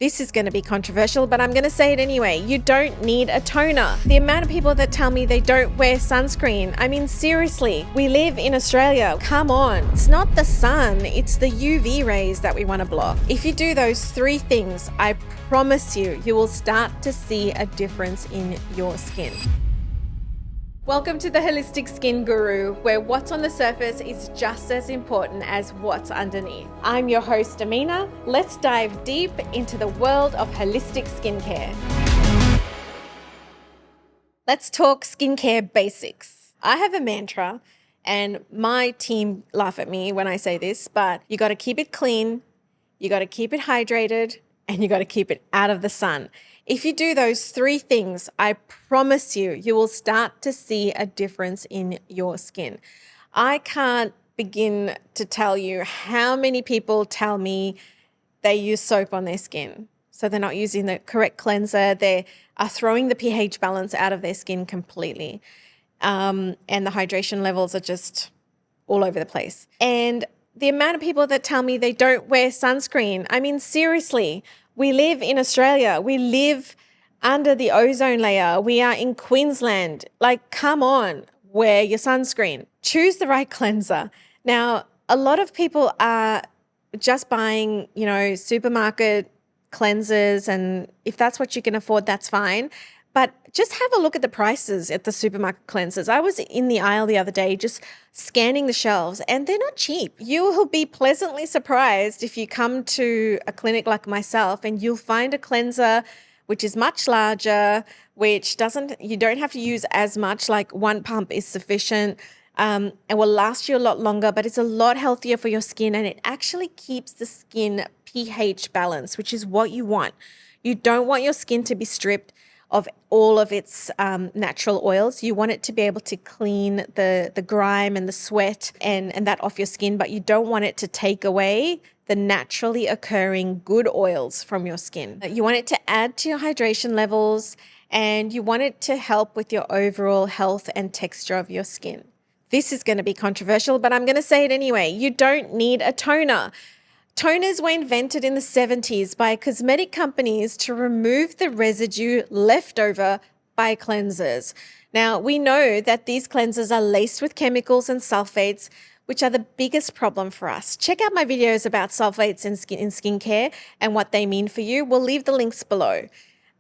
This is going to be controversial, but I'm going to say it anyway. You don't need a toner. The amount of people that tell me they don't wear sunscreen. I mean, seriously, we live in Australia. Come on. It's not the sun, it's the UV rays that we want to block. If you do those three things, I promise you will start to see a difference in your skin. Welcome to the Holistic Skin Guru, where what's on the surface is just as important as what's underneath. I'm your host, Aamena. Let's dive deep into the world of holistic skincare. Let's talk skincare basics. I have a mantra, and my team laugh at me when I say this, but you got to keep it clean, you got to keep it hydrated, and you got to keep it out of the sun. If you do those three things, I promise you will start to see a difference in your skin. I can't begin to tell you how many people tell me they use soap on their skin. So they're not using the correct cleanser. They are throwing the pH balance out of their skin completely. And the hydration levels are just all over the place. And the amount of people that tell me they don't wear sunscreen, I mean, seriously, we live in Australia. We live under the ozone layer. We are in Queensland. Like, come on, wear your sunscreen. Choose the right cleanser. Now, a lot of people are just buying, supermarket cleansers, and if that's what you can afford, that's fine. But just have a look at the prices at the supermarket cleansers. I was in the aisle the other day just scanning the shelves, and they're not cheap. You will be pleasantly surprised if you come to a clinic like myself and you'll find a cleanser which is much larger, you don't have to use as much, like one pump is sufficient, and will last you a lot longer, but it's a lot healthier for your skin, and it actually keeps the skin pH balance, which is what you want. You don't want your skin to be stripped of all of its natural oils. You want it to be able to clean the grime and the sweat and that off your skin, but you don't want it to take away the naturally occurring good oils from your skin. You want it to add to your hydration levels, and you want it to help with your overall health and texture of your skin. This is going to be controversial, but I'm going to say it anyway. You don't need a toner. Toners were invented in the 70s by cosmetic companies to remove the residue left over by cleansers. Now, we know that these cleansers are laced with chemicals and sulfates, which are the biggest problem for us. Check out my videos about sulfates in skincare and what they mean for you. We'll leave the links below.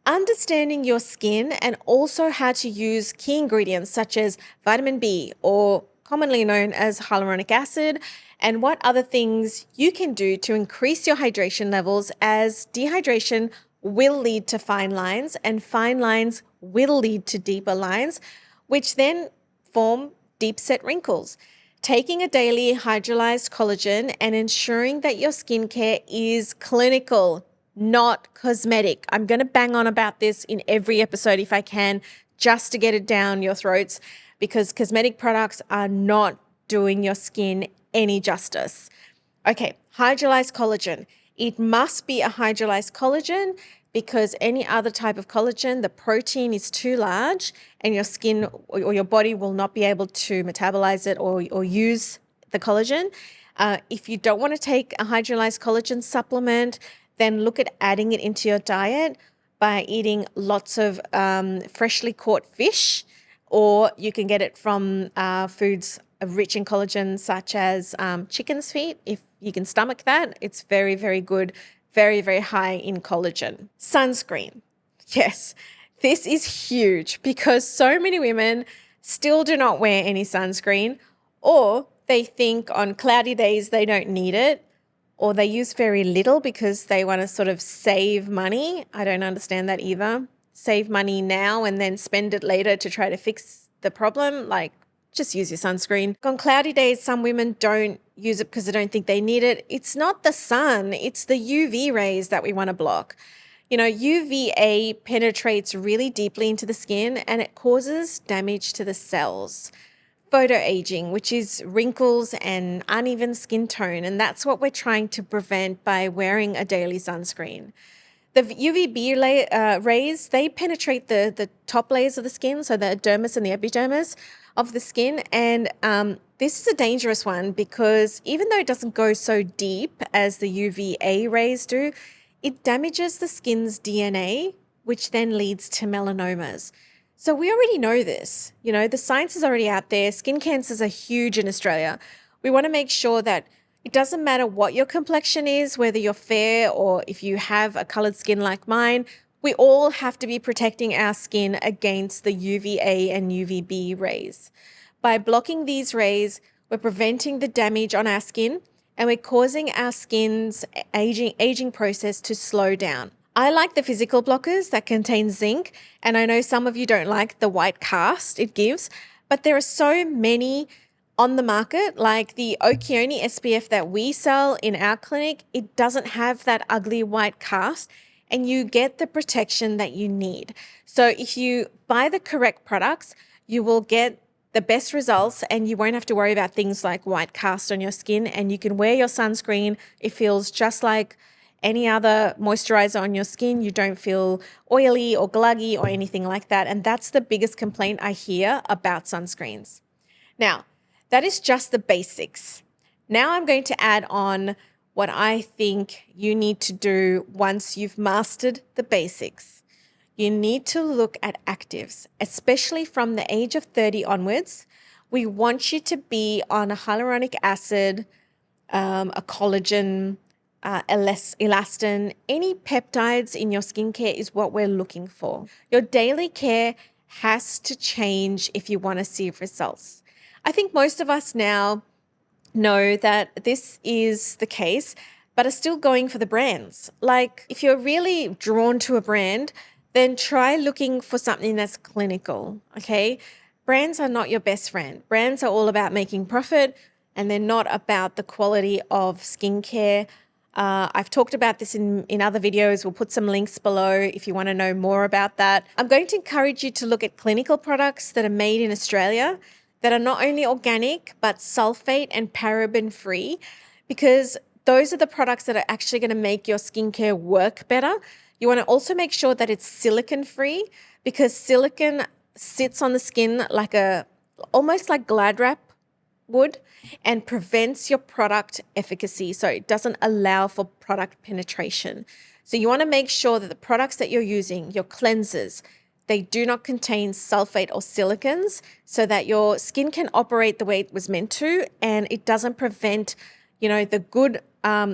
Understanding your skin and also how to use key ingredients such as vitamin B, or commonly known as hyaluronic acid, and what other things you can do to increase your hydration levels, as dehydration will lead to fine lines, and fine lines will lead to deeper lines, which then form deep set wrinkles. Taking a daily hydrolyzed collagen and ensuring that your skincare is clinical, not cosmetic. I'm going to bang on about this in every episode if I can, just to get it down your throats, because cosmetic products are not doing your skin any justice. Okay, hydrolyzed collagen. It must be a hydrolyzed collagen, because any other type of collagen, the protein is too large and your skin or your body will not be able to metabolize it or use the collagen. If you don't want to take a hydrolyzed collagen supplement, then look at adding it into your diet by eating lots of freshly caught fish, or you can get it from foods rich in collagen, such as chicken's feet. If you can stomach that, it's very, very good, very, very high in collagen. Sunscreen. Yes, this is huge because so many women still do not wear any sunscreen, or they think on cloudy days they don't need it, or they use very little because they want to sort of save money. I don't understand that either. Save money now and then spend it later to try to fix the problem. Like, just use your sunscreen. On cloudy days, some women don't use it because they don't think they need it. It's not the sun, it's the UV rays that we want to block. UVA penetrates really deeply into the skin and it causes damage to the cells. Photoaging, which is wrinkles and uneven skin tone, and that's what we're trying to prevent by wearing a daily sunscreen. The UVB rays, they penetrate the top layers of the skin, so the dermis and the epidermis of the skin. And this is a dangerous one because even though it doesn't go so deep as the UVA rays do, it damages the skin's DNA, which then leads to melanomas. So we already know this. The science is already out there. Skin cancers are huge in Australia. We want to make sure that it doesn't matter what your complexion is, whether you're fair or if you have a colored skin like mine, we all have to be protecting our skin against the UVA and UVB rays. By blocking these rays, we're preventing the damage on our skin and we're causing our skin's aging process to slow down. I like the physical blockers that contain zinc, and I know some of you don't like the white cast it gives, but there are so many on the market, like the Okeone SPF that we sell in our clinic. It doesn't have that ugly white cast, and you get the protection that you need. So if you buy the correct products, you will get the best results and you won't have to worry about things like white cast on your skin, and you can wear your sunscreen. It feels just like any other moisturizer on your skin. You don't feel oily or gluggy or anything like that. And that's the biggest complaint I hear about sunscreens. Now, that is just the basics. Now I'm going to add on what I think you need to do once you've mastered the basics. You need to look at actives, especially from the age of 30 onwards. We want you to be on a hyaluronic acid, a collagen, elastin, any peptides in your skincare is what we're looking for. Your daily care has to change if you want to see results. I think most of us now know that this is the case, but are still going for the brands. Like, if you're really drawn to a brand, then try looking for something that's clinical, okay? Brands are not your best friend. Brands are all about making profit, and they're not about the quality of skincare. I've talked about this in other videos. We'll put some links below if you want to know more about that. I'm going to encourage you to look at clinical products that are made in Australia that are not only organic, but sulfate and paraben free, because those are the products that are actually going to make your skincare work better. You want to also make sure that it's silicone free, because silicone sits on the skin like almost like Glad wrap would, and prevents your product efficacy. So it doesn't allow for product penetration. So you want to make sure that the products that you're using, your cleansers, they do not contain sulfate or silicones, so that your skin can operate the way it was meant to, and it doesn't prevent, the good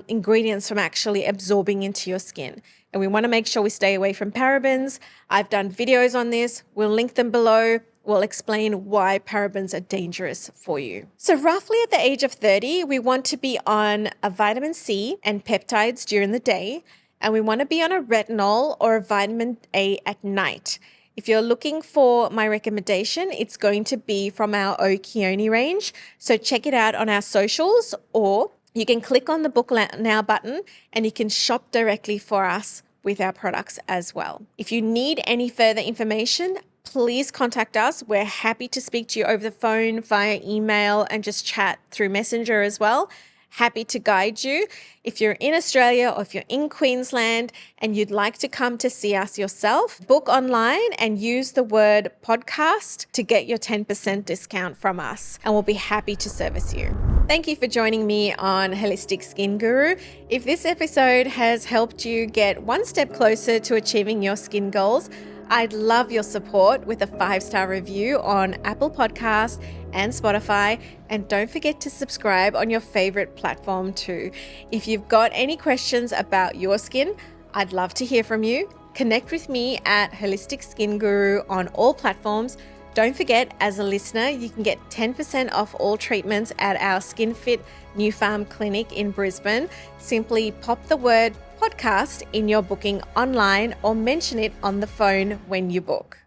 ingredients from actually absorbing into your skin. And we want to make sure we stay away from parabens. I've done videos on this. We'll link them below. We'll explain why parabens are dangerous for you. So roughly at the age of 30, we want to be on a vitamin C and peptides during the day, and we want to be on a retinol or a vitamin A at night. If you're looking for my recommendation, it's going to be from our Okeone range. So check it out on our socials, or you can click on the Book Now button and you can shop directly for us with our products as well. If you need any further information, please contact us. We're happy to speak to you over the phone, via email, and just chat through Messenger as well. Happy to guide you. If you're in Australia or if you're in Queensland and you'd like to come to see us yourself, book online and use the word podcast to get your 10% discount from us, and we'll be happy to service you. Thank you for joining me on Holistic Skin Guru. If this episode has helped you get one step closer to achieving your skin goals, I'd love your support with a 5-star review on Apple Podcasts and Spotify. And don't forget to subscribe on your favorite platform too. If you've got any questions about your skin, I'd love to hear from you. Connect with me at Holistic Skin Guru on all platforms. Don't forget, as a listener, you can get 10% off all treatments at our SkinFit New Farm Clinic in Brisbane. Simply pop the word podcast in your booking online or mention it on the phone when you book.